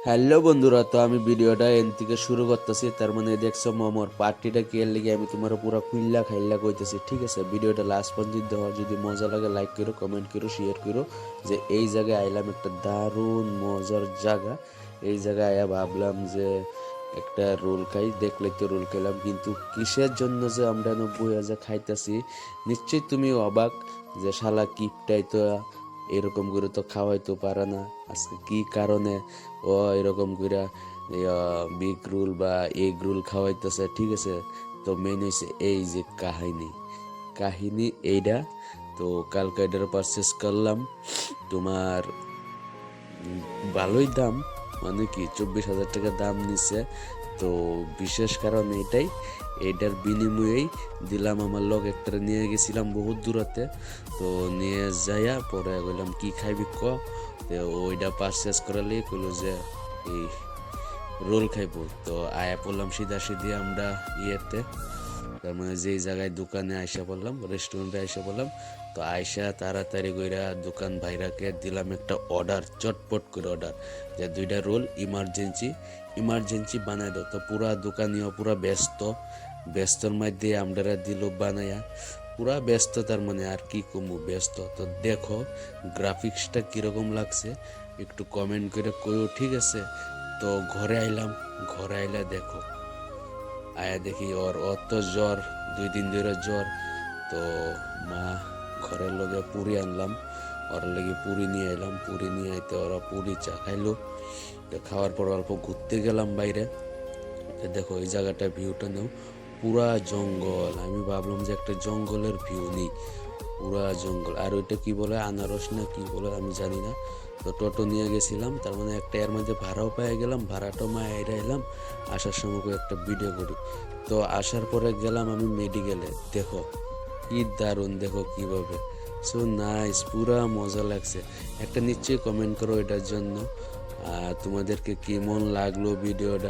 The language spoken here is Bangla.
হ্যালো বন্ধুরা, তো আমি ভিডিওটা এন থেকে শুরু করতেছি। তার মানে দেখছো মোমোর পার্টিটা কি এর লিগে আমি তোমার পুরো খুইল্লা খাইল্লা কইতেছি। ঠিক আছে, ভিডিওটা লাস্ট পর্যন্ত দেওয়ার যদি মজা লাগে লাইক করো, কমেন্ট করো, শেয়ার করো। যে এই জায়গায় আইলাম একটা দারুণ মজার জায়গা। এই জায়গায় আয়া ভাবলাম যে একটা রোল খাই, দেখলে তো রোল খেলাম, কিন্তু কিসের জন্য যে আমরা 90,000 খাইতেছি নিশ্চয়ই তুমি অবাক যে শালা কিপটাই তো এরকম করে তো খাওয়াইতে পারে না। আজকে কি কারণে ও এরকম করে বিগ রুল বা এগ রুল খাওয়াইতেছে। ঠিক আছে, তো মেন হয়েছে এই যে কাহিনী এইটা। তো কালকে এটার পারচেস করলাম তোমার ভালোই দাম, মানে কি 24,000 টাকা দাম নিছে। তো বিশেষ কারণ এটাই, এইটার বিনিময়েই দিলাম আমার লগ একটা নিয়ে গেছিলাম বহুত দূরতে। তো নিয়ে যাইয়া পরে বললাম কি খাইবি ক, তো ওইটা পারচেস করালে কইলো যে এই রোল খাইবো। তো আয়া পড়লাম সিধা সিধি আমরা ইয়েতে, তার মানে যেই জায়গায় দোকানে আইসা পড়লাম, রেস্টুরেন্টে আইসা পড়লাম। তো আইসা তাড়াতাড়ি কইরা দোকান ভাইরাকে দিলাম একটা অর্ডার, চটপট করে অর্ডার, যে 2টা রোল ইমার্জেন্সি বানাই দাও। তো পুরা দোকানিও পুরা ব্যস্তর মধ্যে আমরা দিল বানাইয়া, পুরা ব্যস্ত। তার মানে আর কি কমু, ব্যস্ত। তো দেখো গ্রাফিক্সটা কিরকম লাগছে একটু কমেন্ট করে কইও, ঠিক আছে। তো ঘরে আইলা দেখো, আয়া দেখি ওর তো জ্বর, 2 দিন ধরে জ্বর। তো মা ঘরের লগে পুরি আনলাম, ওর লেগে পুরি নিয়ে এলাম, পুরি নিয়ে আইতে ওরা পুরি চা খাইলো। তো খাওয়ার পর অল্প ঘুরতে গেলাম বাইরে। তো দেখো এই জায়গাটা ভিউটা নেও, পুরা জঙ্গল। আমি ভাবলাম যে একটা জঙ্গলের ভিউ নেই, পুরা জঙ্গল। আর ওইটা কি বলে, আনারস না কি বলে আমি জানি না। তো টোটো নিয়ে গেছিলাম, তার মানে একটা এর মধ্যে ভাড়াও পেয়ে গেলাম, ভাড়াটাও মায় এরা এলাম। আসার সময় একটা ভিডিও করি। তো আসার পরে গেলাম আমি মেডিকেলে। দেখো কি দারুণ, দেখো কিভাবে, সো নাইস, পুরা মজা লাগছে। একটা নিশ্চয়ই কমেন্ট করো এটার জন্য। আর তোমাদেরকে কেমন লাগলো ভিডিওটা।